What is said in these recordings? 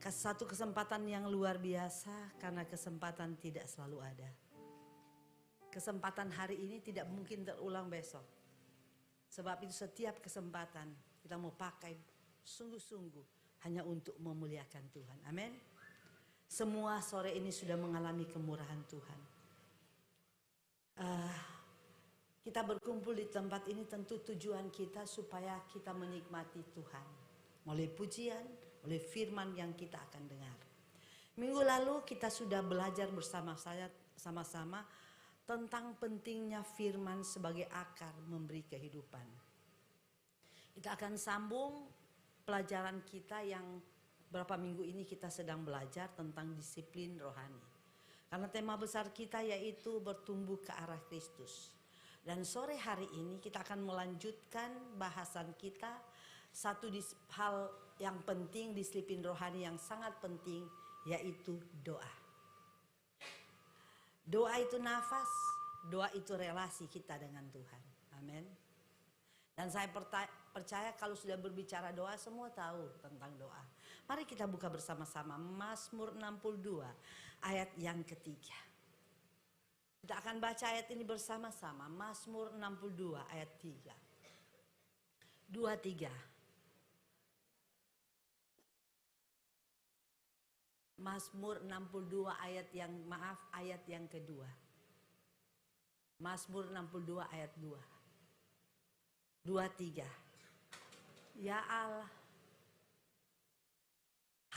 Satu kesempatan yang luar biasa karena kesempatan tidak selalu ada. Kesempatan hari ini tidak mungkin terulang besok. Sebab itu setiap kesempatan kita mau pakai sungguh-sungguh hanya untuk memuliakan Tuhan. Amin. Semua sore ini sudah mengalami kemurahan Tuhan. Kita berkumpul di tempat ini tentu tujuan kita supaya kita menikmati Tuhan. Oleh pujian, oleh firman yang kita akan dengar. Minggu lalu kita sudah belajar bersama saya sama-sama tentang pentingnya firman sebagai akar memberi kehidupan. Kita akan sambung pelajaran kita yang berapa minggu ini kita sedang belajar tentang disiplin rohani. Karena tema besar kita yaitu bertumbuh ke arah Kristus. Dan sore hari ini kita akan melanjutkan bahasan kita. Satu hal yang penting disiplin rohani yang sangat penting yaitu doa. Doa itu nafas, doa itu relasi kita dengan Tuhan. Amin. Dan saya percaya kalau sudah berbicara doa semua tahu tentang doa. Mari kita buka bersama-sama Mazmur 62 ayat yang ketiga. Kita akan baca ayat ini bersama-sama. Mazmur 62 ayat 3. 2-3. Mazmur 62 ayat yang kedua. Mazmur 62 ayat 2. 2-3. Ya Allah,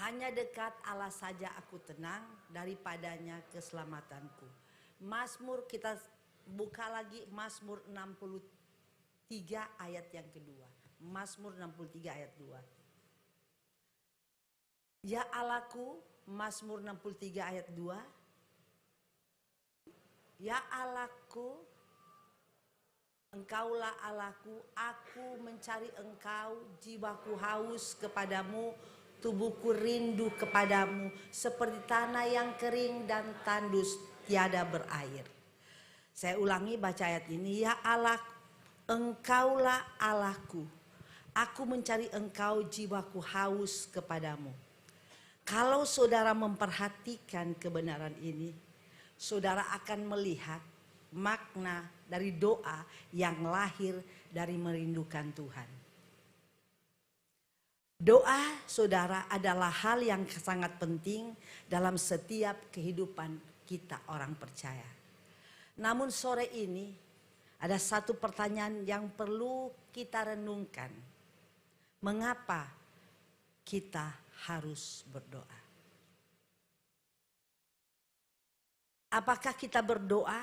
hanya dekat Allah saja aku tenang, daripadanya keselamatanku. Mazmur kita buka lagi Mazmur 63 ayat yang kedua. Mazmur 63 ayat 2. Ya Allahku, Mazmur 63 ayat 2. Ya Allahku, Engkaulah Allahku, aku mencari Engkau, jiwaku haus kepadamu, tubuhku rindu kepadamu, seperti tanah yang kering dan tandus tiada berair. Saya ulangi baca ayat ini. Ya Allah, Engkaulah Allahku, aku mencari Engkau, jiwaku haus kepadamu. Kalau saudara memperhatikan kebenaran ini, saudara akan melihat makna dari doa yang lahir dari merindukan Tuhan. Doa saudara adalah hal yang sangat penting dalam setiap kehidupan kita orang percaya. Namun sore ini ada satu pertanyaan yang perlu kita renungkan. Mengapa kita harus berdoa? Apakah kita berdoa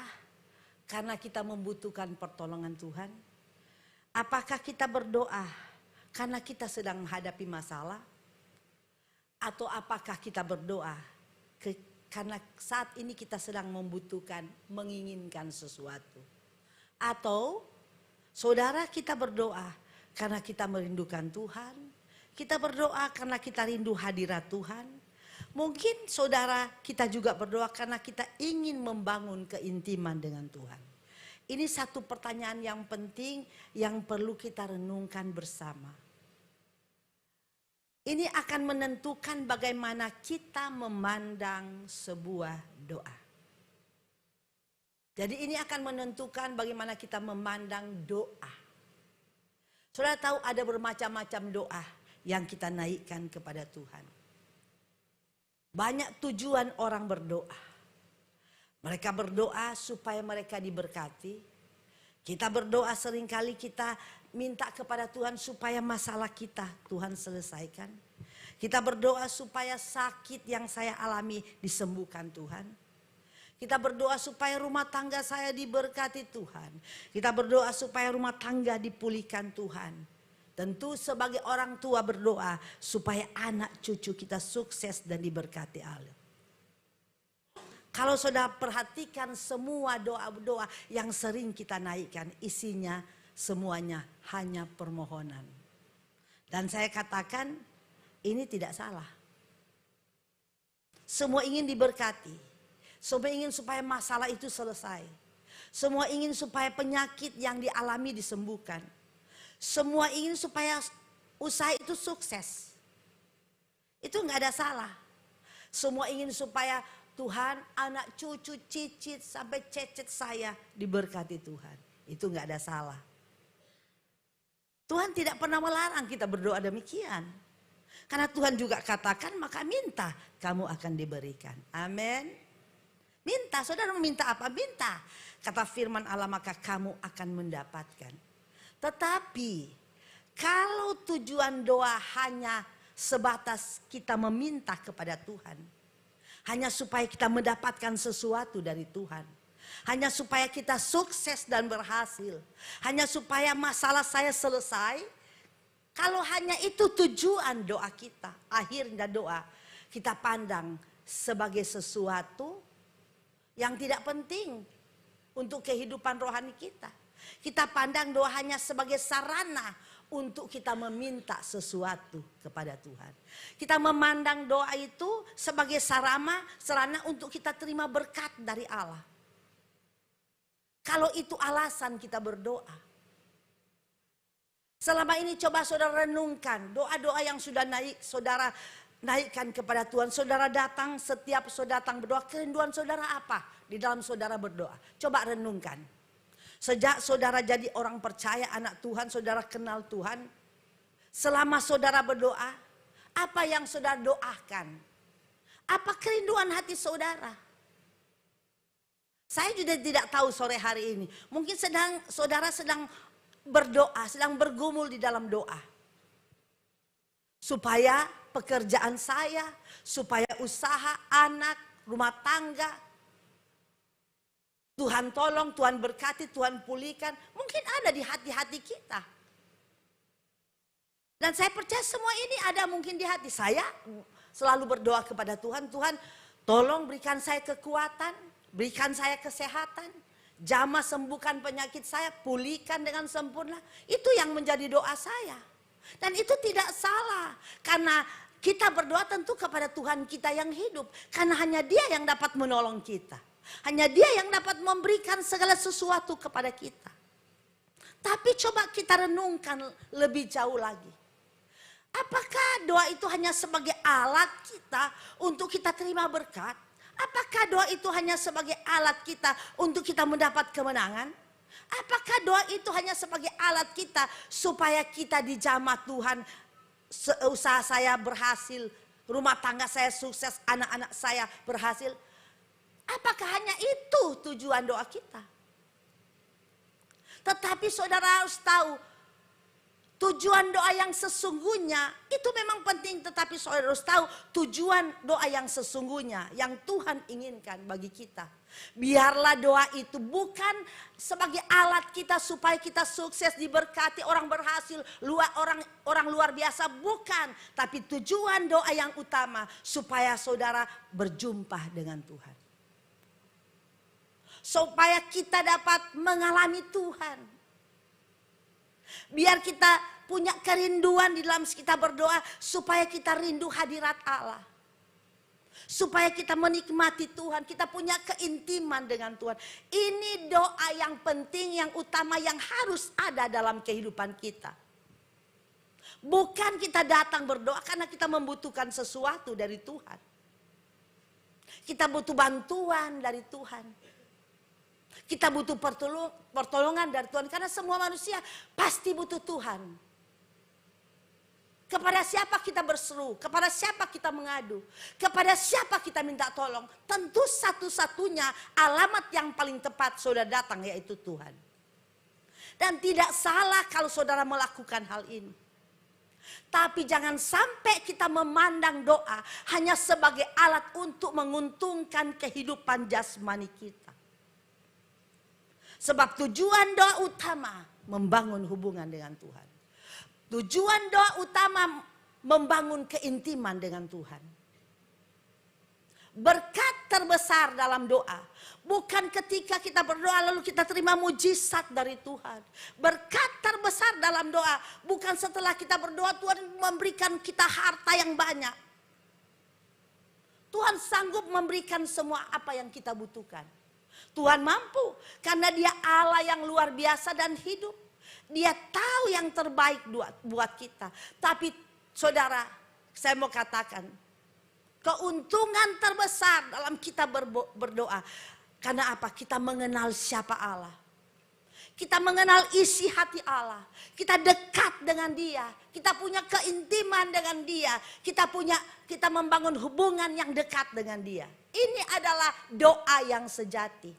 karena kita membutuhkan pertolongan Tuhan? Apakah kita berdoa karena kita sedang menghadapi masalah? Atau apakah kita berdoa karena saat ini kita sedang membutuhkan, menginginkan sesuatu? Atau saudara kita berdoa karena kita merindukan Tuhan? Kita berdoa karena kita rindu hadirat Tuhan? Mungkin saudara kita juga berdoa karena kita ingin membangun keintiman dengan Tuhan. Ini satu pertanyaan yang penting yang perlu kita renungkan bersama. Ini akan menentukan bagaimana kita memandang sebuah doa. Jadi ini akan menentukan bagaimana kita memandang doa. Saudara tahu ada bermacam-macam doa yang kita naikkan kepada Tuhan. Banyak tujuan orang berdoa. Mereka berdoa supaya mereka diberkati. Kita berdoa seringkali kita minta kepada Tuhan supaya masalah kita Tuhan selesaikan. Kita berdoa supaya sakit yang saya alami disembuhkan Tuhan. Kita berdoa supaya rumah tangga saya diberkati Tuhan. Kita berdoa supaya rumah tangga dipulihkan Tuhan. Tentu sebagai orang tua berdoa supaya anak cucu kita sukses dan diberkati Allah. Kalau saudara perhatikan semua doa-doa yang sering kita naikkan, isinya semuanya hanya permohonan. Dan saya katakan ini tidak salah. Semua ingin diberkati. Semua ingin supaya masalah itu selesai. Semua ingin supaya penyakit yang dialami disembuhkan. Semua ingin supaya usaha itu sukses. Itu nggak ada salah. Semua ingin supaya Tuhan, anak cucu, cicit, sampai cecet saya diberkati Tuhan. Itu nggak ada salah. Tuhan tidak pernah melarang kita berdoa demikian. Karena Tuhan juga katakan, maka minta, kamu akan diberikan. Amin. Minta, saudara meminta apa? Minta. Kata firman Allah, maka kamu akan mendapatkan. Tetapi, kalau tujuan doa hanya sebatas kita meminta kepada Tuhan. Hanya supaya kita mendapatkan sesuatu dari Tuhan. Hanya supaya kita sukses dan berhasil. Hanya supaya masalah saya selesai. Kalau hanya itu tujuan doa kita, akhirnya doa kita pandang sebagai sesuatu yang tidak penting untuk kehidupan rohani kita. Kita pandang doa hanya sebagai sarana untuk kita meminta sesuatu kepada Tuhan. Kita memandang doa itu sebagai sarana untuk kita terima berkat dari Allah. Kalau itu alasan kita berdoa. Selama ini coba saudara renungkan doa-doa yang sudah saudara naikkan kepada Tuhan. Saudara datang, setiap saudara datang berdoa, kerinduan saudara apa di dalam saudara berdoa? Coba renungkan. Sejak saudara jadi orang percaya, anak Tuhan, saudara kenal Tuhan. Selama saudara berdoa, apa yang saudara doakan? Apa kerinduan hati saudara? Saya juga tidak tahu sore hari ini. Mungkin saudara sedang berdoa, sedang bergumul di dalam doa. Supaya pekerjaan saya, supaya usaha, anak, rumah tangga. Tuhan tolong, Tuhan berkati, Tuhan pulihkan. Mungkin ada di hati-hati kita. Dan saya percaya semua ini ada mungkin di hati. Saya selalu berdoa kepada Tuhan. Tuhan tolong berikan saya kekuatan, berikan saya kesehatan. Jamah sembuhkan penyakit saya, pulihkan dengan sempurna. Itu yang menjadi doa saya. Dan itu tidak salah. Karena kita berdoa tentu kepada Tuhan kita yang hidup. Karena hanya Dia yang dapat menolong kita. Hanya Dia yang dapat memberikan segala sesuatu kepada kita. Tapi coba kita renungkan lebih jauh lagi. Apakah doa itu hanya sebagai alat kita untuk kita terima berkat? Apakah doa itu hanya sebagai alat kita untuk kita mendapat kemenangan? Apakah doa itu hanya sebagai alat kita supaya kita dijamah Tuhan, usaha saya berhasil, rumah tangga saya sukses, anak-anak saya berhasil? Apakah hanya itu tujuan doa kita? Tetapi saudara harus tahu, tujuan doa yang sesungguhnya itu memang penting, tetapi saudara harus tahu tujuan doa yang sesungguhnya yang Tuhan inginkan bagi kita. Biarlah doa itu bukan sebagai alat kita supaya kita sukses, diberkati, orang berhasil, orang luar biasa, bukan. Tapi tujuan doa yang utama supaya saudara berjumpa dengan Tuhan. Supaya kita dapat mengalami Tuhan. Biar kita punya kerinduan di dalam kita berdoa supaya kita rindu hadirat Allah. Supaya kita menikmati Tuhan, kita punya keintiman dengan Tuhan. Ini doa yang penting, yang utama, yang harus ada dalam kehidupan kita. Bukan kita datang berdoa karena kita membutuhkan sesuatu dari Tuhan. Kita butuh bantuan dari Tuhan. Kita butuh pertolongan dari Tuhan. Karena semua manusia pasti butuh Tuhan. Kepada siapa kita berseru, kepada siapa kita mengadu, kepada siapa kita minta tolong. Tentu satu-satunya alamat yang paling tepat saudara datang, yaitu Tuhan. Dan tidak salah kalau saudara melakukan hal ini. Tapi jangan sampai kita memandang doa hanya sebagai alat untuk menguntungkan kehidupan jasmani kita. Sebab tujuan doa utama membangun hubungan dengan Tuhan. Tujuan doa utama membangun keintiman dengan Tuhan. Berkat terbesar dalam doa bukan ketika kita berdoa lalu kita terima mujizat dari Tuhan. Berkat terbesar dalam doa bukan setelah kita berdoa Tuhan memberikan kita harta yang banyak. Tuhan sanggup memberikan semua apa yang kita butuhkan. Tuhan mampu karena Dia Allah yang luar biasa dan hidup. Dia tahu yang terbaik buat kita. Tapi saudara, saya mau katakan, keuntungan terbesar dalam kita berdoa. Karena apa? Kita mengenal siapa Allah. Kita mengenal isi hati Allah. Kita dekat dengan Dia. Kita punya keintiman dengan Dia. Kita membangun hubungan yang dekat dengan Dia. Ini adalah doa yang sejati.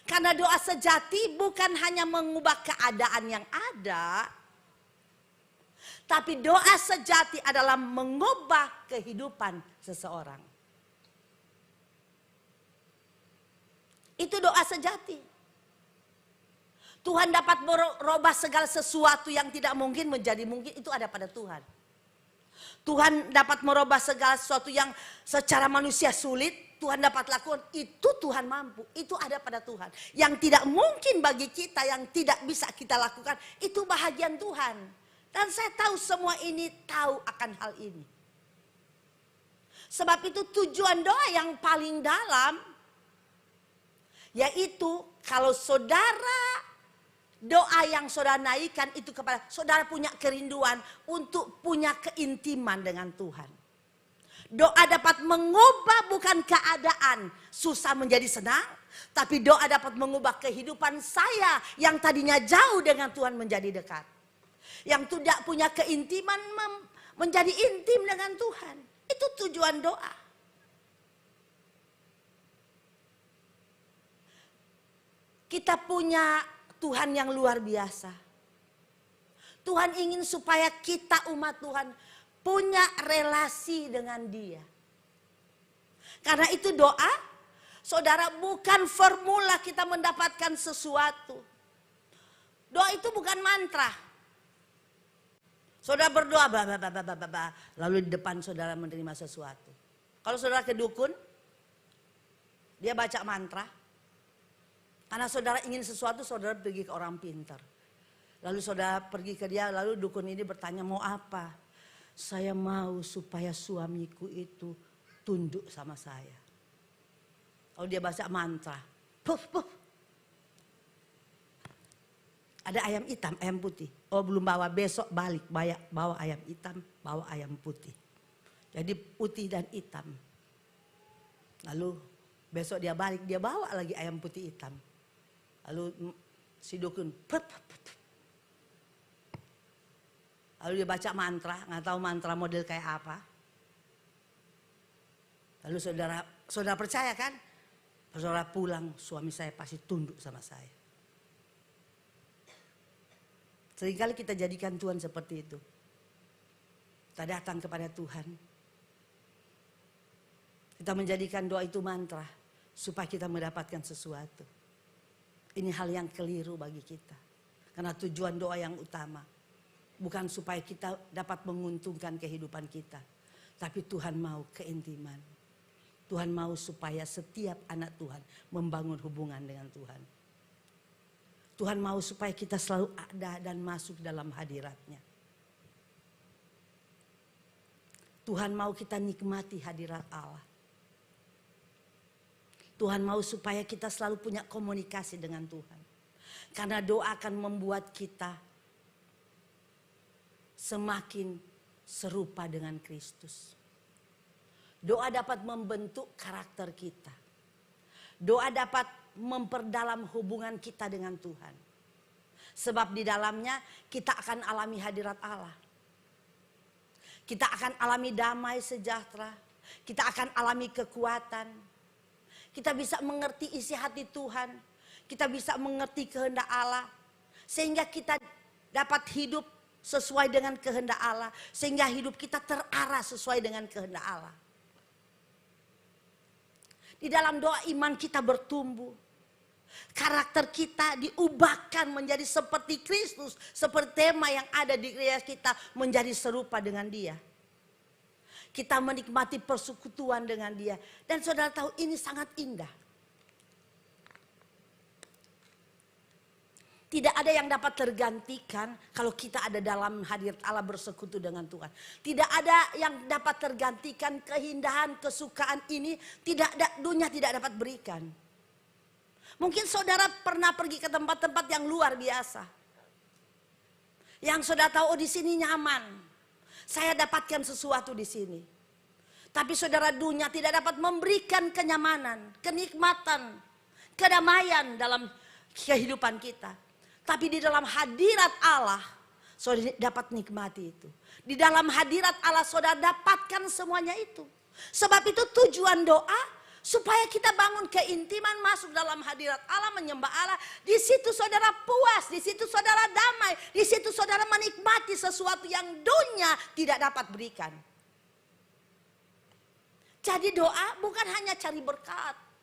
Karena doa sejati bukan hanya mengubah keadaan yang ada, tapi doa sejati adalah mengubah kehidupan seseorang. Itu doa sejati. Tuhan dapat merubah segala sesuatu yang tidak mungkin menjadi mungkin, itu ada pada Tuhan. Tuhan dapat merubah segala sesuatu yang secara manusia sulit, Tuhan dapat lakukan, itu Tuhan mampu, itu ada pada Tuhan. Yang tidak mungkin bagi kita, yang tidak bisa kita lakukan, itu bahagian Tuhan. Dan saya tahu semua ini tahu akan hal ini. Sebab itu tujuan doa yang paling dalam, yaitu kalau saudara doa yang saudara naikkan itu kepada saudara punya kerinduan untuk punya keintiman dengan Tuhan. Doa dapat mengubah bukan keadaan susah menjadi senang, tapi doa dapat mengubah kehidupan saya yang tadinya jauh dengan Tuhan menjadi dekat. Yang tidak punya keintiman menjadi intim dengan Tuhan. Itu tujuan doa. Kita punya Tuhan yang luar biasa. Tuhan ingin supaya kita umat Tuhan punya relasi dengan Dia. Karena itu doa, saudara, bukan formula kita mendapatkan sesuatu. Doa itu bukan mantra. Saudara berdoa, lalu di depan saudara menerima sesuatu. Kalau saudara ke dukun, dia baca mantra. Karena saudara ingin sesuatu, saudara pergi ke orang pintar. Lalu saudara pergi ke dia, lalu dukun ini bertanya, mau apa? Saya mau supaya suamiku itu tunduk sama saya. Kalau dia baca mantra, puf, puf. Ada ayam hitam, ayam putih. Oh belum bawa, besok balik, bawa ayam hitam, bawa ayam putih. Jadi putih dan hitam. Lalu besok dia balik, dia bawa lagi ayam putih hitam. Lalu si dukun, lalu dia baca mantra, nggak tahu mantra model kayak apa. Lalu saudara percaya kan? Saudara pulang, suami saya pasti tunduk sama saya. Seringkali kita jadikan Tuhan seperti itu. Kita datang kepada Tuhan. Kita menjadikan doa itu mantra supaya kita mendapatkan sesuatu. Ini hal yang keliru bagi kita. Karena tujuan doa yang utama bukan supaya kita dapat menguntungkan kehidupan kita. Tapi Tuhan mau keintiman. Tuhan mau supaya setiap anak Tuhan membangun hubungan dengan Tuhan. Tuhan mau supaya kita selalu ada dan masuk dalam hadirat-Nya. Tuhan mau kita nikmati hadirat Allah. Tuhan mau supaya kita selalu punya komunikasi dengan Tuhan. Karena doa akan membuat kita semakin serupa dengan Kristus. Doa dapat membentuk karakter kita. Doa dapat memperdalam hubungan kita dengan Tuhan. Sebab di dalamnya kita akan alami hadirat Allah. Kita akan alami damai sejahtera. Kita akan alami kekuatan. Kita bisa mengerti isi hati Tuhan. Kita bisa mengerti kehendak Allah. Sehingga kita dapat hidup sesuai dengan kehendak Allah. Sehingga hidup kita terarah sesuai dengan kehendak Allah. Di dalam doa iman kita bertumbuh. Karakter kita diubahkan menjadi seperti Kristus. Seperti tema yang ada di gereja kita menjadi serupa dengan Dia. Kita menikmati persekutuan dengan Dia. Dan saudara tahu ini sangat indah. Tidak ada yang dapat tergantikan kalau kita ada dalam hadirat Allah bersekutu dengan Tuhan. Tidak ada yang dapat tergantikan keindahan, kesukaan ini. Dunia tidak dapat berikan. Mungkin saudara pernah pergi ke tempat-tempat yang luar biasa. Yang saudara tahu, oh di sini nyaman. Saya dapatkan sesuatu di sini. Tapi saudara, dunia tidak dapat memberikan kenyamanan, kenikmatan, kedamaian dalam kehidupan kita. Tapi di dalam hadirat Allah, saudara dapat nikmati itu. Di dalam hadirat Allah saudara dapatkan semuanya itu. Sebab itu tujuan doa supaya kita bangun keintiman, masuk dalam hadirat Allah, menyembah Allah. Di situ saudara puas, di situ saudara damai, di situ saudara menikmati sesuatu yang dunia tidak dapat berikan. Jadi doa bukan hanya cari berkat.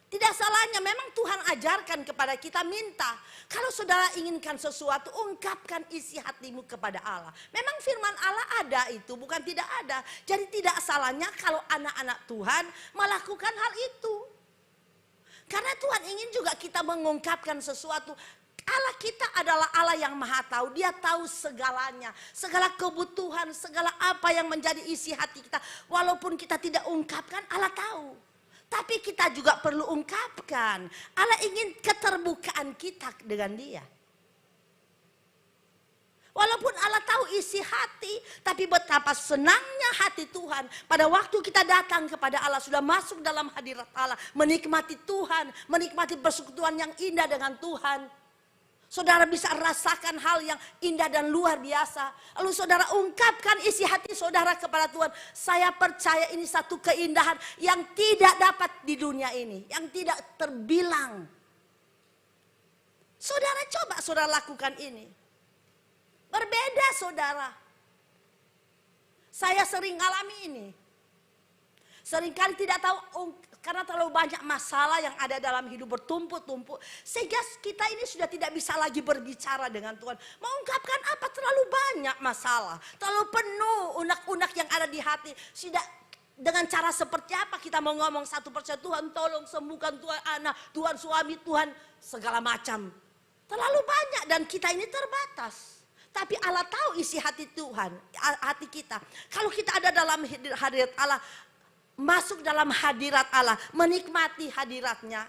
Tidak salahnya, memang Tuhan ajarkan kepada kita minta. Kalau saudara inginkan sesuatu, ungkapkan isi hatimu kepada Allah. Memang firman Allah ada itu, bukan tidak ada. Jadi tidak salahnya kalau anak-anak Tuhan melakukan hal itu. Karena Tuhan ingin juga kita mengungkapkan sesuatu. Allah kita adalah Allah yang maha tahu. Dia tahu segalanya. Segala kebutuhan, segala apa yang menjadi isi hati kita. Walaupun kita tidak ungkapkan, Allah tahu. Tapi kita juga perlu ungkapkan. Allah ingin keterbukaan kita dengan Dia. Walaupun Allah tahu isi hati, tapi betapa senangnya hati Tuhan pada waktu kita datang kepada Allah, sudah masuk dalam hadirat Allah, menikmati Tuhan, menikmati persekutuan yang indah dengan Tuhan. Saudara bisa rasakan hal yang indah dan luar biasa. Lalu saudara ungkapkan isi hati saudara kepada Tuhan. Saya percaya ini satu keindahan yang tidak dapat di dunia ini. Yang tidak terbilang. Saudara coba saudara lakukan ini. Berbeda saudara. Saya sering alami ini. Seringkali tidak tahu karena terlalu banyak masalah yang ada dalam hidup bertumpuk-tumpuk. Sehingga kita ini sudah tidak bisa lagi berbicara dengan Tuhan. Mengungkapkan apa? Terlalu banyak masalah. Terlalu penuh unak-unak yang ada di hati. Sudah dengan cara seperti apa kita mau ngomong satu persatu, Tuhan tolong sembuhkan, Tuhan anak, Tuhan suami, Tuhan segala macam. Terlalu banyak dan kita ini terbatas. Tapi Allah tahu isi hati Tuhan, hati kita. Kalau kita ada dalam hadirat Allah, masuk dalam hadirat Allah, menikmati hadiratnya.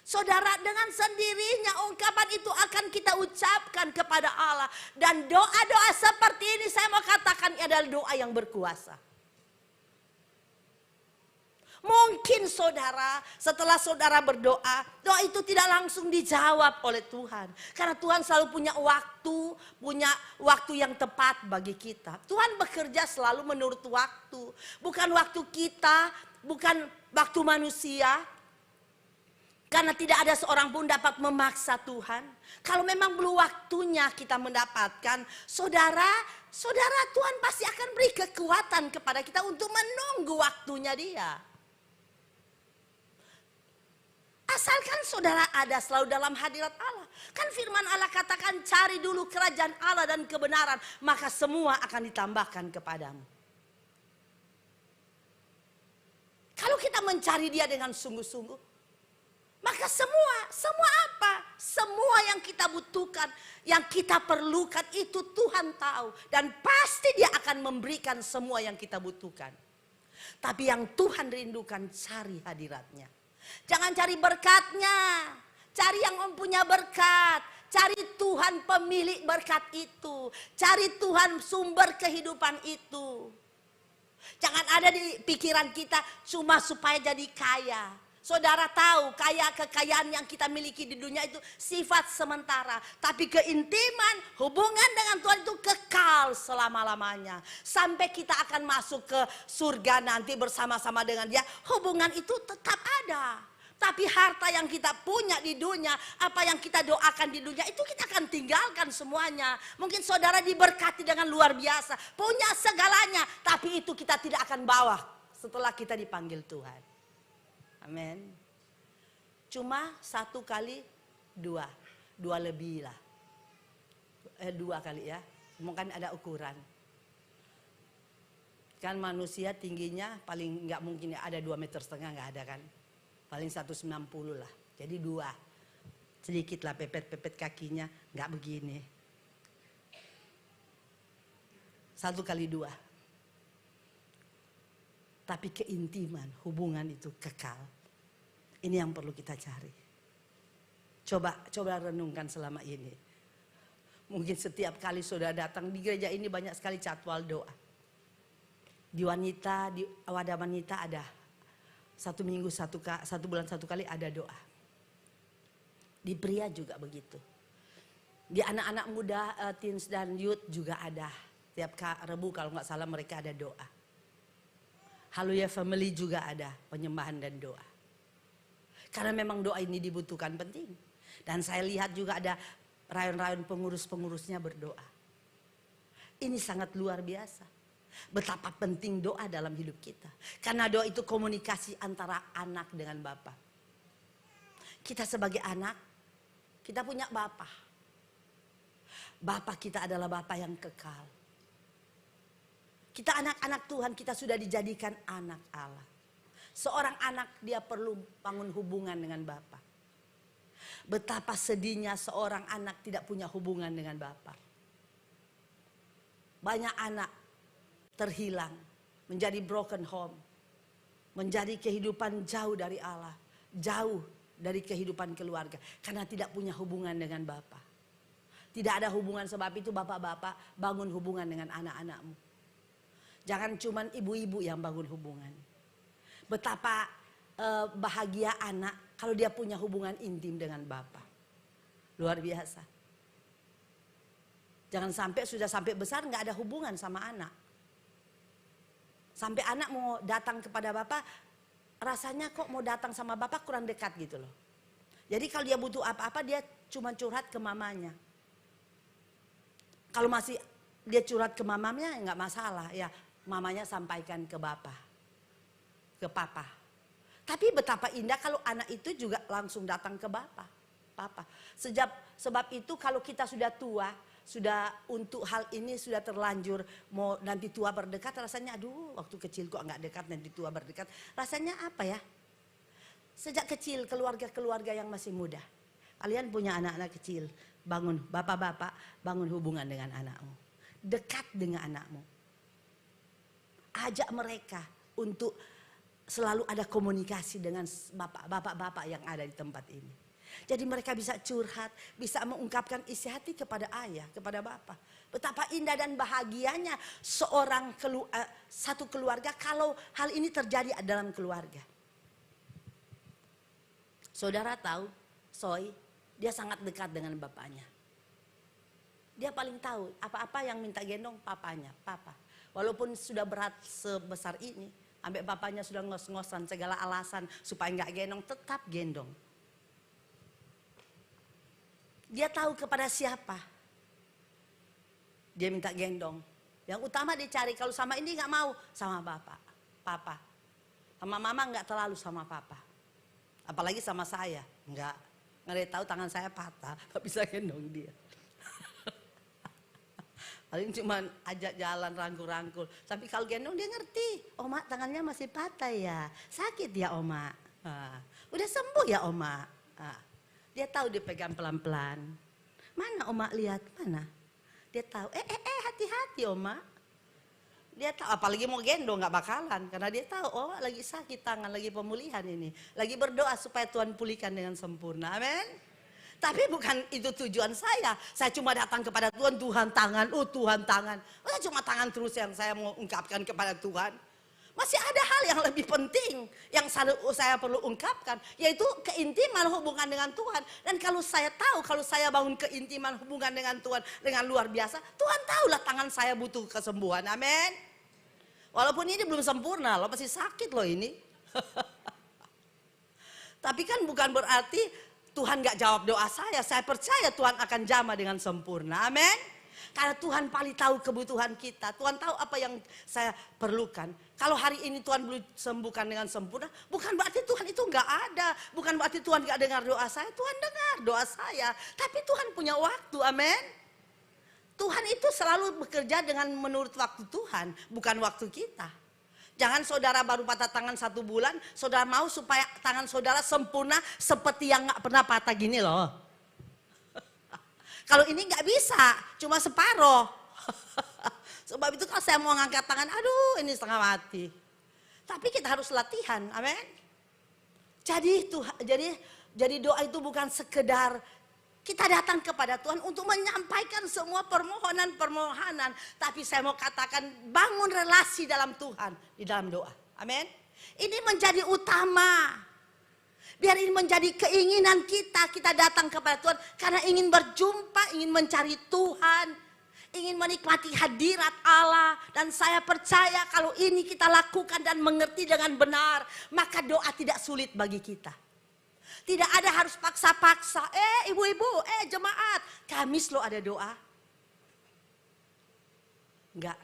Saudara, dengan sendirinya ungkapan itu akan kita ucapkan kepada Allah. Dan doa-doa seperti ini saya mau katakan adalah doa yang berkuasa. Mungkin saudara, setelah saudara berdoa, doa itu tidak langsung dijawab oleh Tuhan. Karena Tuhan selalu punya waktu yang tepat bagi kita. Tuhan bekerja selalu menurut waktu. Bukan waktu kita, bukan waktu manusia. Karena tidak ada seorang pun dapat memaksa Tuhan. Kalau memang belum waktunya kita mendapatkan, saudara Tuhan pasti akan beri kekuatan kepada kita untuk menunggu waktunya Dia. Asalkan saudara ada selalu dalam hadirat Allah. Kan firman Allah katakan cari dulu kerajaan Allah dan kebenaran. Maka semua akan ditambahkan kepadamu. Kalau kita mencari Dia dengan sungguh-sungguh. Maka semua apa? Semua yang kita butuhkan, yang kita perlukan itu Tuhan tahu. Dan pasti Dia akan memberikan semua yang kita butuhkan. Tapi yang Tuhan rindukan cari hadiratnya. Jangan cari berkatnya, cari yang mempunyai berkat, cari Tuhan pemilik berkat itu, cari Tuhan sumber kehidupan itu. Jangan ada di pikiran kita cuma supaya jadi kaya. Saudara tahu kekayaan yang kita miliki di dunia itu sifat sementara. Tapi keintiman, hubungan dengan Tuhan itu kekal selama-lamanya. Sampai kita akan masuk ke surga nanti bersama-sama dengan Dia. Hubungan itu tetap ada. Tapi harta yang kita punya di dunia, apa yang kita doakan di dunia itu kita akan tinggalkan semuanya. Mungkin saudara diberkati dengan luar biasa, punya segalanya. Tapi itu kita tidak akan bawa setelah kita dipanggil Tuhan. Amin. Cuma 1 kali 2 lebih lah. 2 kali ya. Mungkin ada ukuran. Kan manusia tingginya paling nggak mungkin ya, ada 2,5 meter nggak ada kan. Paling 190 lah. Jadi 2. Sedikit lah pepet kakinya, nggak begini. 1 kali 2. Tapi keintiman, hubungan itu kekal. Ini yang perlu kita cari. Coba renungkan selama ini. Mungkin setiap kali saudara datang di gereja ini banyak sekali jadwal doa. Di wanita, di wadah wanita ada 1 minggu 1 bulan 1 kali ada doa. Di pria juga begitu. Di anak-anak muda, teens dan youth juga ada. Tiap Rebu kalau nggak salah mereka ada doa. Haleluya Family juga ada penyembahan dan doa. Karena memang doa ini dibutuhkan penting. Dan saya lihat juga ada rayon-rayon pengurus-pengurusnya berdoa. Ini sangat luar biasa. Betapa penting doa dalam hidup kita. Karena doa itu komunikasi antara anak dengan bapa. Kita sebagai anak, kita punya bapa. Bapa kita adalah Bapa yang kekal. Kita anak-anak Tuhan, kita sudah dijadikan anak Allah. Seorang anak dia perlu bangun hubungan dengan Bapa. Betapa sedihnya seorang anak tidak punya hubungan dengan Bapa. Banyak anak terhilang, menjadi broken home. Menjadi kehidupan jauh dari Allah. Jauh dari kehidupan keluarga. Karena tidak punya hubungan dengan Bapa. Tidak ada hubungan, sebab itu bapak-bapak bangun hubungan dengan anak-anakmu. Jangan cuman ibu-ibu yang bangun hubungan. Betapa bahagia anak kalau dia punya hubungan intim dengan bapak. Luar biasa. Jangan sampai sudah sampai besar nggak ada hubungan sama anak. Sampai anak mau datang kepada bapak, rasanya kok mau datang sama bapak kurang dekat gitu loh. Jadi kalau dia butuh apa-apa dia cuma curhat ke mamanya. Kalau masih dia curhat ke mamanya nggak masalah, ya mamanya sampaikan ke bapak, ke papa. Tapi betapa indah kalau anak itu juga langsung datang ke bapak, papa. Sebab itu kalau kita sudah tua, sudah untuk hal ini sudah terlanjur, mau nanti tua berdekat rasanya aduh waktu kecil kok nggak dekat, nanti tua berdekat. Rasanya apa ya? Sejak kecil keluarga-keluarga yang masih muda. Kalian punya anak-anak kecil. Bangun, bapak-bapak, bangun hubungan dengan anakmu. Dekat dengan anakmu. Ajak mereka untuk selalu ada komunikasi dengan bapak-bapak yang ada di tempat ini. Jadi mereka bisa curhat, bisa mengungkapkan isi hati kepada ayah, kepada bapak. Betapa indah dan bahagianya satu keluarga kalau hal ini terjadi dalam keluarga. Saudara tahu, Soy, dia sangat dekat dengan bapaknya. Dia paling tahu apa-apa yang minta gendong papanya, papa. Walaupun sudah berat sebesar ini, sampai bapaknya sudah ngos-ngosan segala alasan supaya nggak gendong, tetap gendong. Dia tahu kepada siapa dia minta gendong. Yang utama dia cari, kalau sama ini nggak mau, sama bapak, papa. Sama mama nggak terlalu sama papa. Apalagi sama saya, nggak dia tahu tangan saya patah, nggak bisa gendong dia. Paling cuma ajak jalan rangkul-rangkul. Tapi kalau gendong dia ngerti, Oma tangannya masih patah ya, sakit ya Oma. Udah sembuh ya Oma. Dia tahu dia pegang pelan-pelan. Mana Oma lihat, mana? Dia tahu, hati-hati Oma. Dia tahu, apalagi mau gendong nggak bakalan. Karena dia tahu, oh lagi sakit tangan, lagi pemulihan ini. Lagi berdoa supaya Tuhan pulihkan dengan sempurna, amin. Tapi bukan itu tujuan saya. Saya cuma datang kepada Tuhan, Tuhan tangan, Tuhan tangan. Cuma tangan terus yang saya mau ungkapkan kepada Tuhan. Masih ada hal yang lebih penting yang saya perlu ungkapkan, yaitu keintiman hubungan dengan Tuhan. Dan kalau saya tahu, kalau saya bangun keintiman hubungan dengan Tuhan dengan luar biasa, Tuhan tahulah tangan saya butuh kesembuhan, amin. Walaupun ini belum sempurna, loh masih sakit loh ini. Tapi kan bukan berarti Tuhan gak jawab doa saya. Saya percaya Tuhan akan jamah dengan sempurna, amin. Karena Tuhan paling tahu kebutuhan kita. Tuhan tahu apa yang saya perlukan. Kalau hari ini Tuhan belum sembuhkan dengan sempurna, bukan berarti Tuhan itu nggak ada. Bukan berarti Tuhan nggak dengar doa saya. Tuhan dengar doa saya. Tapi Tuhan punya waktu, amin. Tuhan itu selalu bekerja dengan menurut waktu Tuhan, bukan waktu kita. Jangan saudara baru patah tangan 1 bulan, saudara mau supaya tangan saudara sempurna seperti yang nggak pernah patah gini loh. Kalau ini nggak bisa, cuma separoh. Sebab itu kalau saya mau ngangkat tangan, aduh ini setengah mati. Tapi kita harus latihan, amin. Jadi doa itu bukan sekedar Kita datang kepada Tuhan untuk menyampaikan semua permohonan-permohonan. Tapi saya mau katakan bangun relasi dalam Tuhan. Di dalam doa. Amin. Ini menjadi utama. Biar ini menjadi keinginan kita. Kita datang kepada Tuhan. Karena ingin berjumpa, ingin mencari Tuhan. Ingin menikmati hadirat Allah. Dan saya percaya kalau ini kita lakukan dan mengerti dengan benar. Maka doa tidak sulit bagi kita. Tidak ada harus paksa-paksa. Ibu-ibu, jemaat. Kamis lo ada doa. Enggak.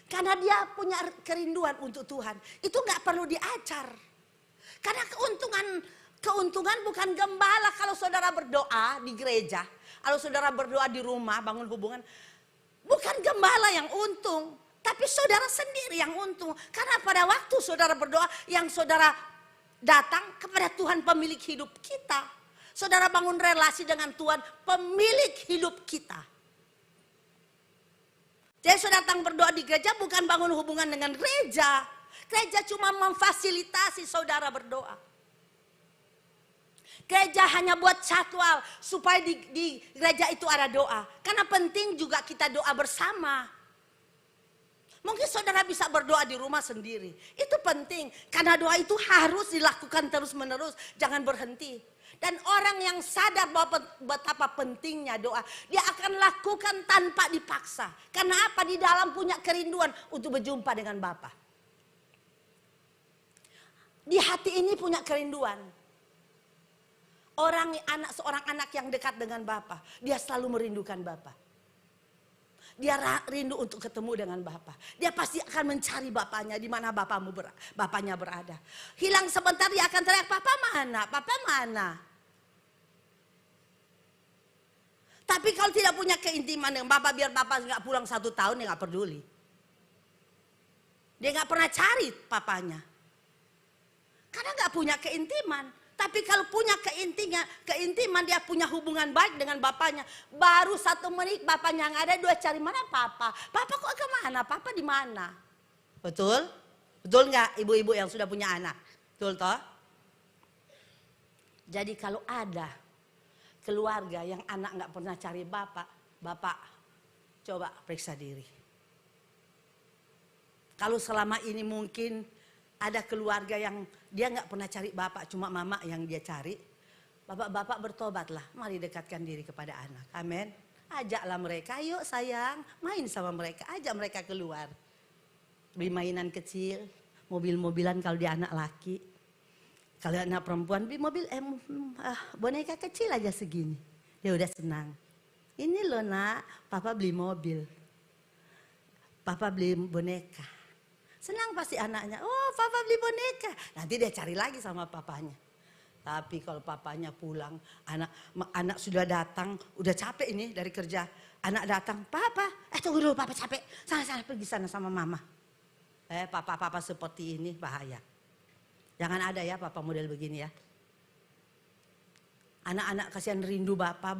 Karena dia punya kerinduan untuk Tuhan. Itu enggak perlu diajar. Karena keuntungan bukan gembala kalau saudara berdoa di gereja. Kalau saudara berdoa di rumah, bangun hubungan. Bukan gembala yang untung. Tapi saudara sendiri yang untung. Karena pada waktu saudara berdoa, yang saudara datang kepada Tuhan pemilik hidup kita. Saudara bangun relasi dengan Tuhan pemilik hidup kita. Jadi saudara datang berdoa di gereja bukan bangun hubungan dengan gereja. Gereja cuma memfasilitasi saudara berdoa. Gereja hanya buat jadwal supaya di gereja itu ada doa. Karena penting juga kita doa bersama. Mungkin saudara bisa berdoa di rumah sendiri. Itu penting. Karena doa itu harus dilakukan terus menerus. Jangan berhenti. Dan orang yang sadar bahwa betapa pentingnya doa. Dia akan lakukan tanpa dipaksa. Karena apa? Di dalam punya kerinduan untuk berjumpa dengan Bapa. Di hati ini punya kerinduan. Seorang anak yang dekat dengan Bapa. Dia selalu merindukan Bapa. Dia rindu untuk ketemu dengan Bapa. Dia pasti akan mencari Bapaknya di mana Bapaknya berada. Hilang sebentar dia akan teriak, "Papa mana? Papa mana?" Tapi kalau tidak punya keintiman dengan Bapa, biar Bapa nggak pulang 1 tahun, dia nggak peduli. Dia nggak pernah cari papanya. Karena nggak punya keintiman. Tapi kalau punya keintiman, dia punya hubungan baik dengan bapaknya. Baru 1 menit bapaknya nggak ada, dia cari mana papa. Papa kok kemana? Papa di mana? Betul? Betul nggak ibu-ibu yang sudah punya anak? Betul toh? Jadi kalau ada keluarga yang anak nggak pernah cari bapak coba periksa diri. Kalau selama ini mungkin ada keluarga yang dia nggak pernah cari bapak, cuma mama yang dia cari. Bapak-bapak bertobatlah, mari dekatkan diri kepada anak. Amin. Ajaklah mereka, yuk sayang, main sama mereka, ajak mereka keluar. Beli mainan kecil, mobil-mobilan kalau dia anak laki. Kalau anak perempuan beli mobil, boneka kecil aja segini. Dia udah senang. Ini loh nak, papa beli mobil. Papa beli boneka. Senang pasti anaknya, oh papa beli boneka. Nanti dia cari lagi sama papanya. Tapi kalau papanya pulang, anak sudah datang, udah capek ini dari kerja. Anak datang, papa, tunggu dulu papa capek. Sana pergi sana sama mama. Papa seperti ini bahaya. Jangan ada ya papa model begini ya. Anak-anak kasihan rindu bapak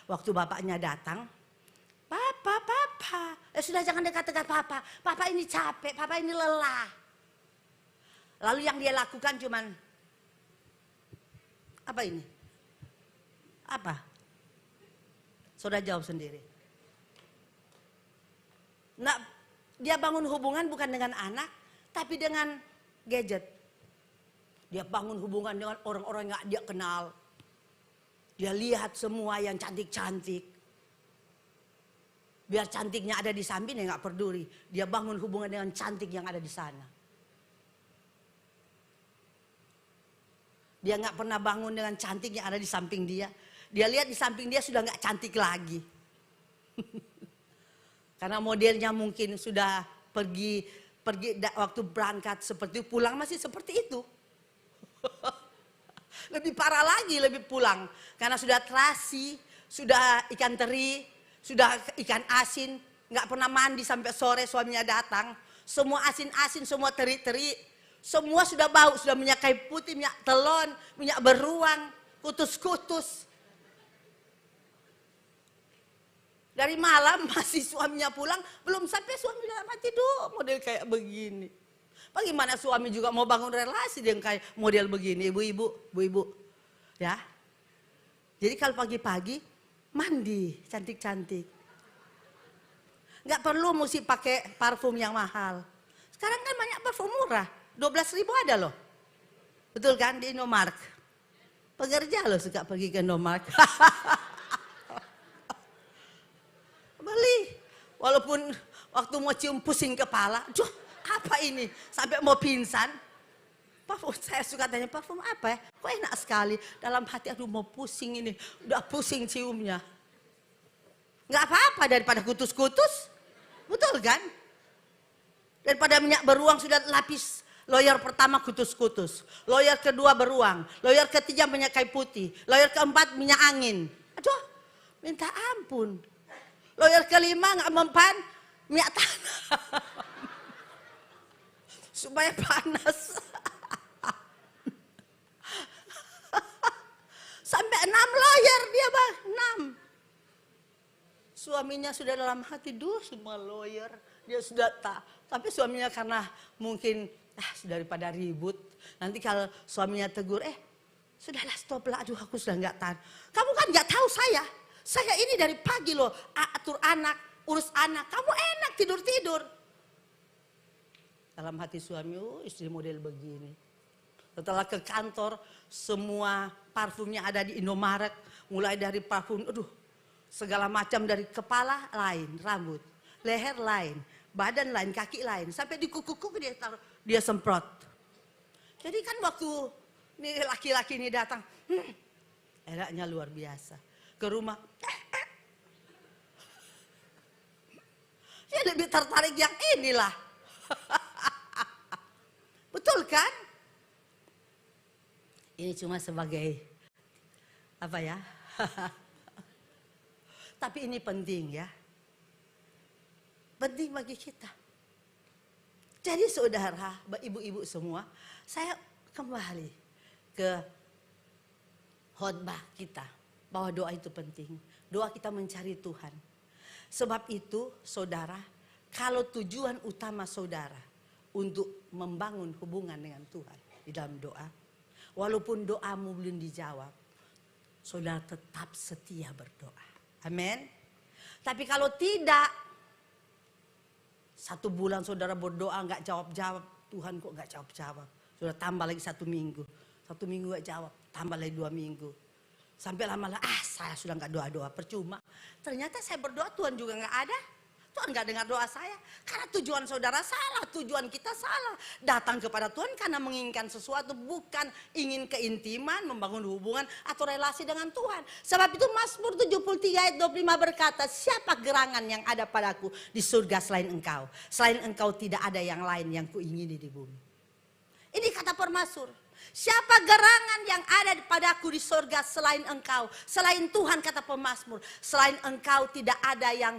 waktu bapaknya datang. Papa. Sudah jangan dekat-dekat papa. Papa ini capek, papa ini lelah. Lalu yang dia lakukan cuman, apa ini? Apa? Saudara jawab sendiri. Nah, dia bangun hubungan bukan dengan anak, tapi dengan gadget. Dia bangun hubungan dengan orang-orang yang dia kenal. Dia lihat semua yang cantik-cantik. Biar cantiknya ada di samping, dia nggak peduli. Dia bangun hubungan dengan cantik yang ada di sana. Dia nggak pernah bangun dengan cantik yang ada di samping dia. Dia lihat di samping dia sudah nggak cantik lagi. Karena modelnya mungkin sudah pergi waktu berangkat seperti itu, pulang masih seperti itu. Lebih parah lagi, lebih pulang. Karena sudah terasi, sudah ikan teri. Sudah ikan asin, nggak pernah mandi sampai sore suaminya datang. Semua asin-asin, semua teri-teri. Semua sudah bau, sudah minyak kayu putih, minyak telon, minyak beruang, kutus-kutus. Dari malam masih suaminya pulang, belum sampai suami dalam tidur model kayak begini. Bagaimana suami juga mau bangun relasi dengan kayak model begini, ibu-ibu. Ya. Jadi kalau pagi-pagi mandi cantik-cantik. Nggak perlu mesti pakai parfum yang mahal. Sekarang kan banyak parfum murah. 12.000 ada loh. Betul kan di Indomaret. Pekerja loh suka pergi ke Indomaret. Beli. Walaupun waktu mau cium pusing kepala. Duh, apa ini? Sampai mau pingsan. Parfum, saya suka tanya parfum apa ya? Kok enak sekali. Dalam hati aduh mau pusing ini. Udah pusing ciumnya. Nggak apa-apa daripada kutus-kutus. Betul kan? Daripada minyak beruang sudah lapis. Lawyer pertama kutus-kutus. Lawyer kedua beruang. Lawyer ketiga minyak kayu putih. Lawyer keempat minyak angin. Aduh, minta ampun. Lawyer kelima nggak mempan minyak tanah. Supaya panas. Sampai 6 lawyer dia bang, 6. Suaminya sudah dalam hati, duh semua lawyer. Dia sudah tak. Tapi suaminya karena mungkin daripada ribut. Nanti kalau suaminya tegur, sudahlah stop lah, aduh aku sudah nggak tahan. Kamu kan nggak tahu saya. Saya ini dari pagi loh, atur anak, urus anak. Kamu enak tidur-tidur. Dalam hati suami, istri model begini. Setelah ke kantor, semua parfumnya ada di Indomaret. Mulai dari parfum, segala macam dari kepala lain, rambut, leher lain, badan lain, kaki lain. Sampai di kuku-kuku dia semprot. Jadi kan waktu ini laki-laki ini datang, enaknya luar biasa. Ke rumah, dia lebih tertarik yang inilah. Betul kan? Ini cuma sebagai apa ya? Tapi ini penting ya. Penting bagi kita. Jadi saudara, ibu-ibu semua, saya kembali ke khotbah kita. Bahwa doa itu penting. Doa kita mencari Tuhan. Sebab itu saudara, kalau tujuan utama saudara untuk membangun hubungan dengan Tuhan di dalam doa. Walaupun doamu belum dijawab, saudara tetap setia berdoa. Amin. Tapi kalau tidak, 1 bulan saudara berdoa nggak jawab-jawab, Tuhan kok nggak jawab-jawab. Saudara tambah lagi 1 minggu, 1 minggu nggak jawab, tambah lagi 2 minggu. Sampai lama-lama, saya sudah nggak doa-doa, percuma. Ternyata saya berdoa Tuhan juga nggak ada. Tuhan gak dengar doa saya. Karena tujuan saudara salah, tujuan kita salah. Datang kepada Tuhan karena menginginkan sesuatu, bukan ingin keintiman, membangun hubungan atau relasi dengan Tuhan. Sebab itu Mazmur 73 ayat 25 berkata, siapa gerangan yang ada padaku di surga selain engkau? Selain engkau tidak ada yang lain yang kuingini di bumi. Ini kata permasur. Siapa gerangan yang ada padaku di surga selain engkau? Selain Tuhan kata pemazmur. Selain engkau tidak ada yang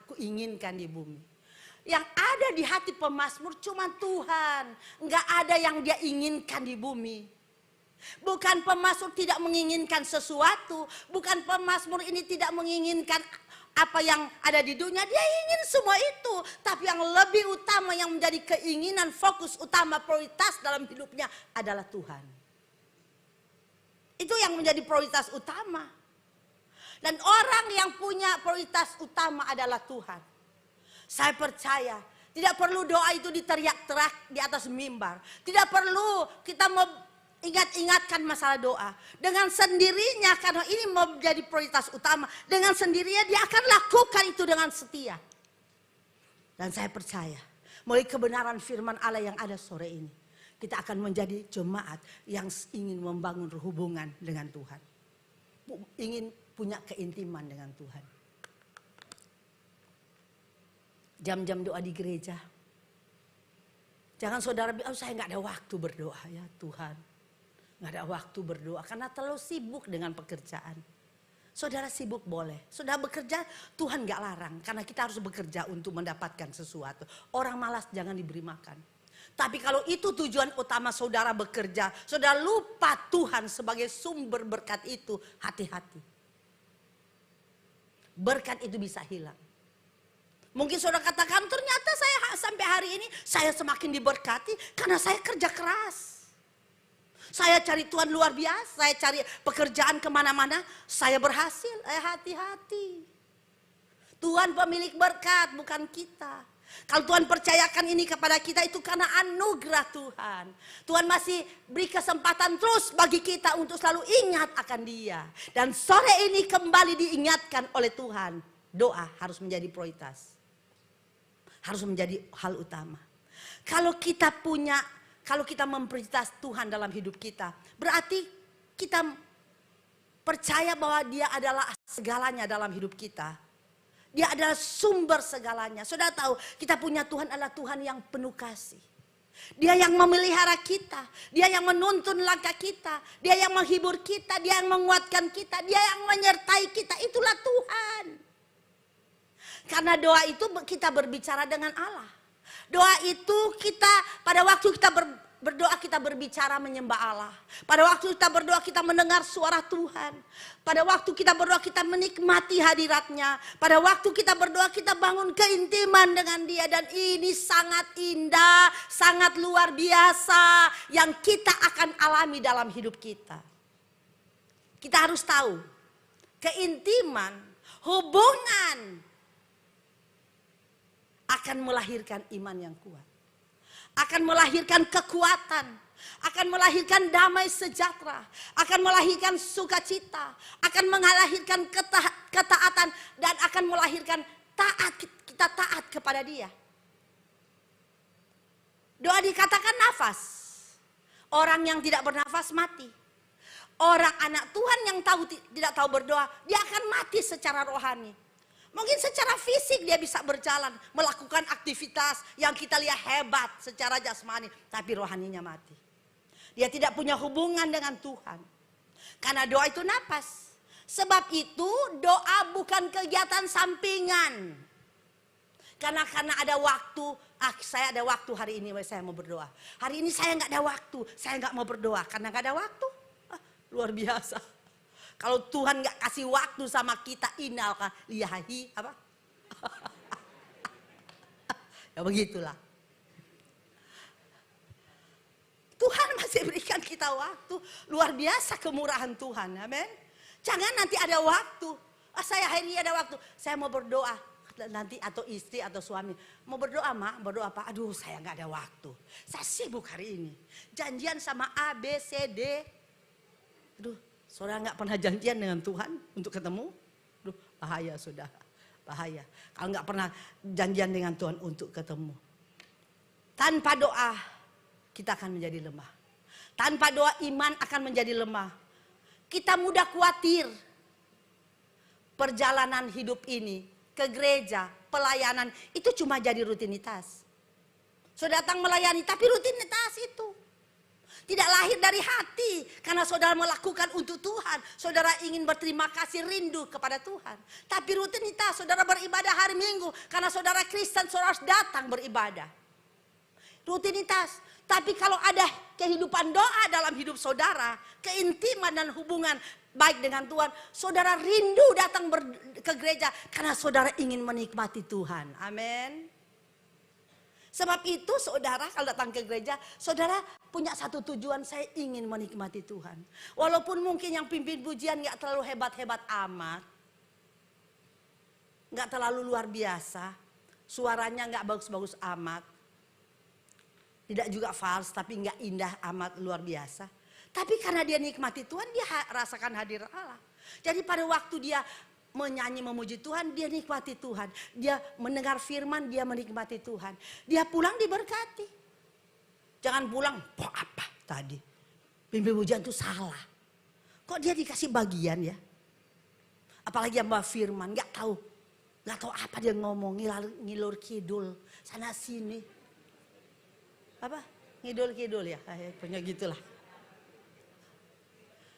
kuinginkan di bumi. Yang ada di hati pemazmur cuma Tuhan. Enggak ada yang dia inginkan di bumi. Bukan pemazmur tidak menginginkan sesuatu. Bukan pemazmur ini tidak menginginkan apa yang ada di dunia, dia ingin semua itu. Tapi yang lebih utama, yang menjadi keinginan, fokus utama, prioritas dalam hidupnya adalah Tuhan. Itu yang menjadi prioritas utama. Dan orang yang punya prioritas utama adalah Tuhan. Saya percaya, tidak perlu doa itu diteriak-teriak di atas mimbar. Tidak perlu kita ingat-ingatkan masalah doa. Dengan sendirinya, karena ini mau menjadi prioritas utama. Dengan sendirinya dia akan lakukan itu dengan setia. Dan saya percaya, melalui kebenaran firman Allah yang ada sore ini, kita akan menjadi jemaat yang ingin membangun hubungan dengan Tuhan. Ingin punya keintiman dengan Tuhan. Jam-jam doa di gereja. Jangan saudara bilang, saya nggak ada waktu berdoa ya Tuhan. Nggak ada waktu berdoa karena terlalu sibuk dengan pekerjaan. Saudara sibuk boleh. Saudara bekerja, Tuhan nggak larang. Karena kita harus bekerja untuk mendapatkan sesuatu. Orang malas jangan diberi makan. Tapi kalau itu tujuan utama saudara bekerja, saudara lupa Tuhan sebagai sumber berkat itu, hati-hati. Berkat itu bisa hilang. Mungkin saudara katakan, ternyata saya sampai hari ini saya semakin diberkati karena saya kerja keras. Saya cari Tuhan luar biasa, saya cari pekerjaan kemana-mana, saya berhasil. Hati-hati. Tuhan pemilik berkat, bukan kita. Kalau Tuhan percayakan ini kepada kita itu karena anugerah Tuhan. Tuhan masih beri kesempatan terus bagi kita untuk selalu ingat akan Dia. Dan sore ini kembali diingatkan oleh Tuhan. Doa harus menjadi prioritas. Harus menjadi hal utama. Kalau kita memprioritas Tuhan dalam hidup kita, berarti kita percaya bahwa Dia adalah segalanya dalam hidup kita. Dia adalah sumber segalanya. Saudara tahu, kita punya Tuhan adalah Tuhan yang penuh kasih. Dia yang memelihara kita, Dia yang menuntun langkah kita, Dia yang menghibur kita, Dia yang menguatkan kita, Dia yang menyertai kita. Itulah Tuhan. Karena doa itu kita berbicara dengan Allah. Doa itu kita pada waktu kita berdoa kita berbicara menyembah Allah. Pada waktu kita berdoa kita mendengar suara Tuhan. Pada waktu kita berdoa kita menikmati hadiratnya. Pada waktu kita berdoa kita bangun keintiman dengan Dia. Dan ini sangat indah, sangat luar biasa yang kita akan alami dalam hidup kita. Kita harus tahu keintiman, hubungan akan melahirkan iman yang kuat. Akan melahirkan kekuatan, akan melahirkan damai sejahtera, akan melahirkan sukacita, akan melahirkan ketaatan, dan akan melahirkan kita taat kepada Dia. Doa dikatakan nafas. Orang yang tidak bernafas mati. Orang anak Tuhan yang tidak tahu berdoa, dia akan mati secara rohani. Mungkin secara fisik dia bisa berjalan, melakukan aktivitas yang kita lihat hebat secara jasmani, tapi rohaninya mati. Dia tidak punya hubungan dengan Tuhan. Karena doa itu napas. Sebab itu doa bukan kegiatan sampingan. Karena ada waktu, saya ada waktu hari ini saya mau berdoa. Hari ini saya nggak ada waktu, saya nggak mau berdoa karena nggak ada waktu. Luar biasa. Kalau Tuhan gak kasih waktu sama kita, inalkah lihahi apa? Ya begitulah. Tuhan masih berikan kita waktu. Luar biasa kemurahan Tuhan. Amin. Jangan nanti ada waktu. Saya hari ini ada waktu. Saya mau berdoa. Nanti atau istri atau suami. Mau berdoa mak, berdoa apa? Aduh saya gak ada waktu. Saya sibuk hari ini. Janjian sama A, B, C, D. Aduh. Saudara nggak pernah janjian dengan Tuhan untuk ketemu? Duh, bahaya saudara, bahaya. Kalau nggak pernah janjian dengan Tuhan untuk ketemu. Tanpa doa kita akan menjadi lemah. Tanpa doa iman akan menjadi lemah. Kita mudah khawatir. Perjalanan hidup ini ke gereja, pelayanan itu cuma jadi rutinitas. Saudara datang melayani tapi rutinitas itu. Tidak lahir dari hati. Karena saudara melakukan untuk Tuhan. Saudara ingin berterima kasih, rindu kepada Tuhan. Tapi rutinitas saudara beribadah hari Minggu. Karena saudara Kristen, saudara harus datang beribadah. Rutinitas. Tapi kalau ada kehidupan doa dalam hidup saudara. Keintiman dan hubungan baik dengan Tuhan. Saudara rindu datang ke gereja. Karena saudara ingin menikmati Tuhan. Amin. Sebab itu saudara kalau datang ke gereja, saudara punya satu tujuan, saya ingin menikmati Tuhan. Walaupun mungkin yang pimpin pujian gak terlalu hebat-hebat amat. Gak terlalu luar biasa. Suaranya gak bagus-bagus amat. Tidak juga fals tapi gak indah amat luar biasa. Tapi karena dia nikmati Tuhan, dia rasakan hadir Allah. Jadi pada waktu dia menyanyi memuji Tuhan, dia nikmati Tuhan. Dia mendengar firman, dia menikmati Tuhan. Dia pulang diberkati. Jangan pulang, apa tadi? Pimpin pujian itu salah. Kok dia dikasih bagian ya? Apalagi yang bawa firman, gak tahu apa dia ngomong, ngilur kidul, sana sini. Apa? Ngidul kidul ya, punya gitulah.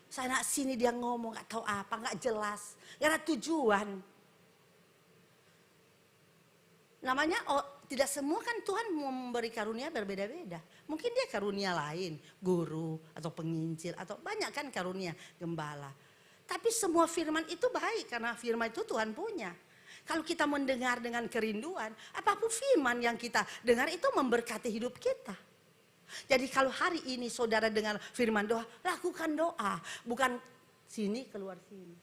Sana sini dia ngomong gak tahu apa, gak jelas. Gak ada tujuan. Namanya tidak semua kan Tuhan memberi karunia berbeda-beda. Mungkin dia karunia lain, guru atau penginjil atau banyak kan karunia gembala. Tapi semua firman itu baik karena firman itu Tuhan punya. Kalau kita mendengar dengan kerinduan, apapun firman yang kita dengar itu memberkati hidup kita. Jadi kalau hari ini saudara dengar firman doa, lakukan doa. Bukan sini keluar sini.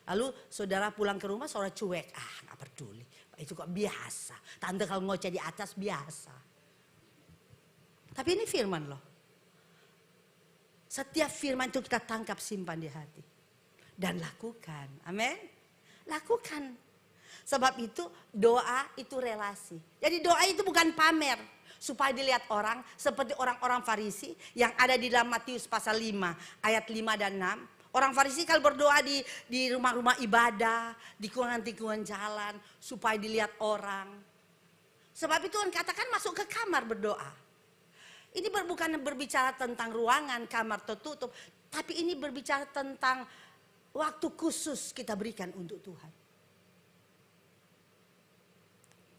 Lalu saudara pulang ke rumah, saudara cuek. Gak peduli. Itu kok biasa. Tante kalau ngoceh di atas biasa. Tapi ini firman loh. Setiap firman itu kita tangkap, simpan di hati. Dan lakukan. Amin. Lakukan. Sebab itu doa itu relasi. Jadi doa itu bukan pamer. Supaya dilihat orang seperti orang-orang Farisi yang ada di dalam Matius pasal 5 ayat 5 dan 6. Orang Farisi kalau berdoa di rumah-rumah ibadah, di tikungan-tikungan jalan supaya dilihat orang. Sebab itu Tuhan katakan masuk ke kamar berdoa. Ini bukan berbicara tentang ruangan kamar tertutup, tapi ini berbicara tentang waktu khusus kita berikan untuk Tuhan.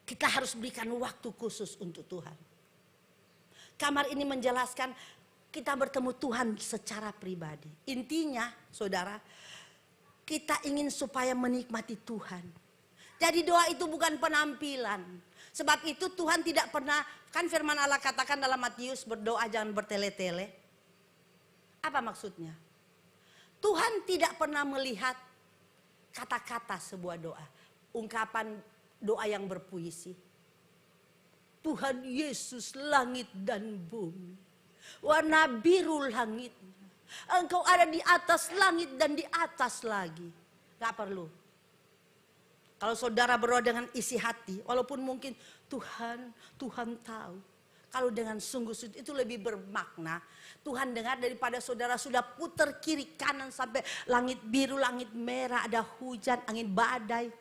Kita harus berikan waktu khusus untuk Tuhan. Kamar ini menjelaskan kita bertemu Tuhan secara pribadi. Intinya saudara, kita ingin supaya menikmati Tuhan. Jadi doa itu bukan penampilan. Sebab itu Tuhan tidak pernah, kan firman Allah katakan dalam Matius, berdoa jangan bertele-tele. Apa maksudnya? Tuhan tidak pernah melihat kata-kata sebuah doa. Ungkapan doa yang berpuisi. Tuhan Yesus langit dan bumi. Warna biru langitnya. Engkau ada di atas langit dan di atas lagi. Gak perlu. Kalau saudara berdoa dengan isi hati. Walaupun mungkin Tuhan tahu. Kalau dengan sungguh-sungguh itu lebih bermakna. Tuhan dengar daripada saudara sudah putar kiri kanan sampai langit biru, langit merah, ada hujan, angin badai.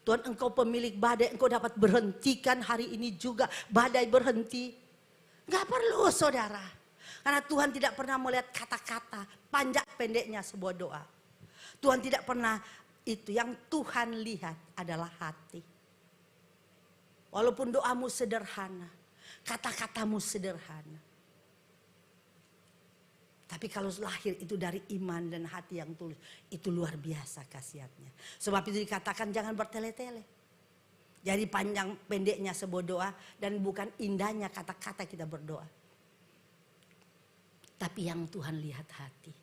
Tuhan engkau pemilik badai, engkau dapat berhentikan hari ini juga badai berhenti. Gak perlu saudara. Karena Tuhan tidak pernah melihat kata-kata, panjang pendeknya sebuah doa. Tuhan tidak pernah itu, yang Tuhan lihat adalah hati. Walaupun doamu sederhana, kata-katamu sederhana. Tapi kalau lahir itu dari iman dan hati yang tulus, itu luar biasa khasiatnya. Sebab itu dikatakan jangan bertele-tele. Jadi panjang pendeknya sebuah doa dan bukan indahnya kata-kata kita berdoa. Tapi yang Tuhan lihat hati.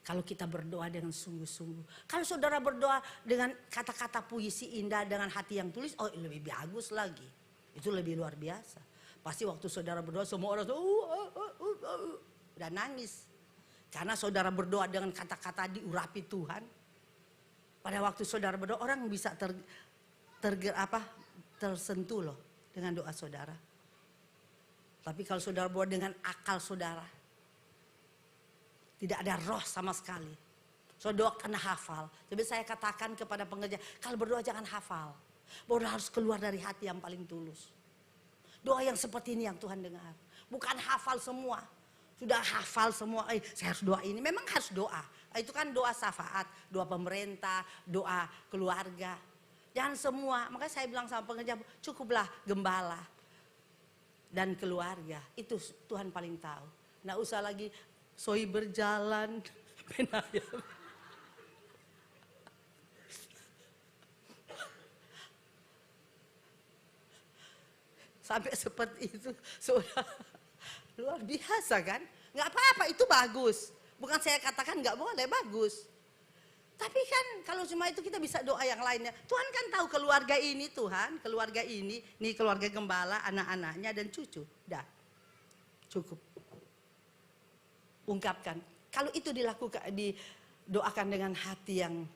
Kalau kita berdoa dengan sungguh-sungguh. Kalau saudara berdoa dengan kata-kata puisi indah dengan hati yang tulus, oh lebih bagus lagi. Itu lebih luar biasa. Pasti waktu saudara berdoa semua orang udah nangis. Karena saudara berdoa dengan kata-kata diurapi Tuhan. Pada waktu saudara berdoa orang bisa tersentuh loh dengan doa saudara. Tapi kalau saudara berdoa dengan akal saudara, tidak ada roh sama sekali. Saudara kena hafal. Jadi saya katakan kepada pengerja, kalau berdoa jangan hafal. Berdoa harus keluar dari hati yang paling tulus. Doa yang seperti ini yang Tuhan dengar. Bukan hafal semua. Sudah hafal semua, saya harus doa ini. Memang harus doa. Itu kan doa syafaat, doa pemerintah, doa keluarga. Jangan semua. Makanya saya bilang sama pengerja, cukuplah gembala dan keluarga. Itu Tuhan paling tahu. Nggak usah lagi soi berjalan. Sampai seperti itu, saudara. Luar biasa kan? Nggak apa-apa, itu bagus. Bukan saya katakan nggak boleh, bagus. Tapi kan kalau cuma itu kita bisa doa yang lainnya. Tuhan kan tahu keluarga ini Tuhan, keluarga ini keluarga gembala, anak-anaknya dan cucu. Dah, cukup. Ungkapkan. Kalau itu dilakukan, didoakan dengan hati yang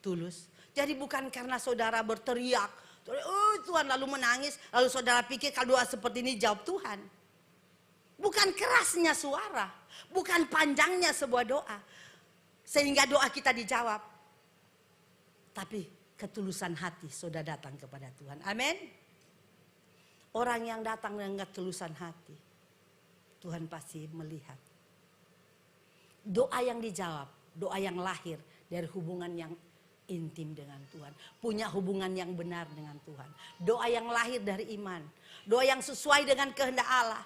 tulus. Jadi bukan karena saudara berteriak, oh Tuhan lalu menangis, lalu saudara pikir kalau doa seperti ini jawab Tuhan. Bukan kerasnya suara, bukan panjangnya sebuah doa. Sehingga doa kita dijawab. Tapi ketulusan hati sudah datang kepada Tuhan. Amin. Orang yang datang dengan ketulusan hati, Tuhan pasti melihat. Doa yang dijawab, doa yang lahir dari hubungan yang intim dengan Tuhan. Punya hubungan yang benar dengan Tuhan. Doa yang lahir dari iman. Doa yang sesuai dengan kehendak Allah.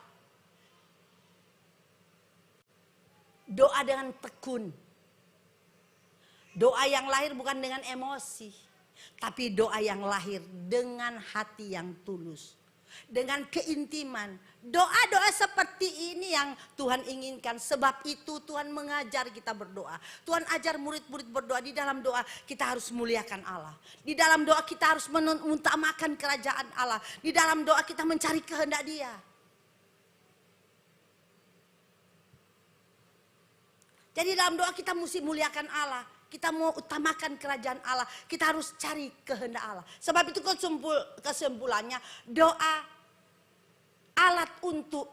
Doa dengan tekun. Doa yang lahir bukan dengan emosi. Tapi doa yang lahir dengan hati yang tulus. dengan keintiman. Doa-doa seperti ini yang Tuhan inginkan. Sebab itu Tuhan mengajar kita berdoa. Tuhan ajar murid-murid berdoa. Di dalam doa kita harus muliakan Allah. Di dalam doa kita harus mengutamakan kerajaan Allah. Di dalam doa kita mencari kehendak Dia. Jadi dalam doa kita mesti muliakan Allah. Kita mau utamakan kerajaan Allah. Kita harus cari kehendak Allah. Sebab itu kesimpulannya doa alat untuk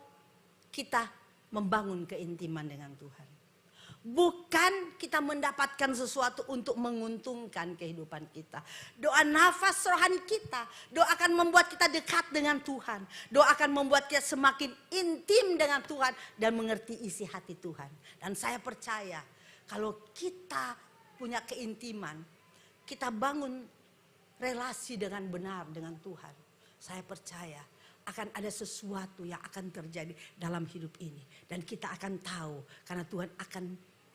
kita membangun keintiman dengan Tuhan. Bukan kita mendapatkan sesuatu untuk menguntungkan kehidupan kita. Doa nafas rohani kita. Doa akan membuat kita dekat dengan Tuhan. Doa akan membuat kita semakin intim dengan Tuhan. Dan mengerti isi hati Tuhan. Dan saya percaya kalau kita punya keintiman, kita bangun relasi dengan benar dengan Tuhan. Saya percaya akan ada sesuatu yang akan terjadi dalam hidup ini. Dan kita akan tahu karena Tuhan akan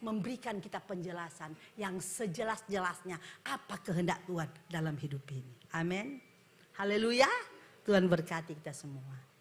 memberikan kita penjelasan yang sejelas-jelasnya apa kehendak Tuhan dalam hidup ini. Amin. Haleluya. Tuhan berkati kita semua.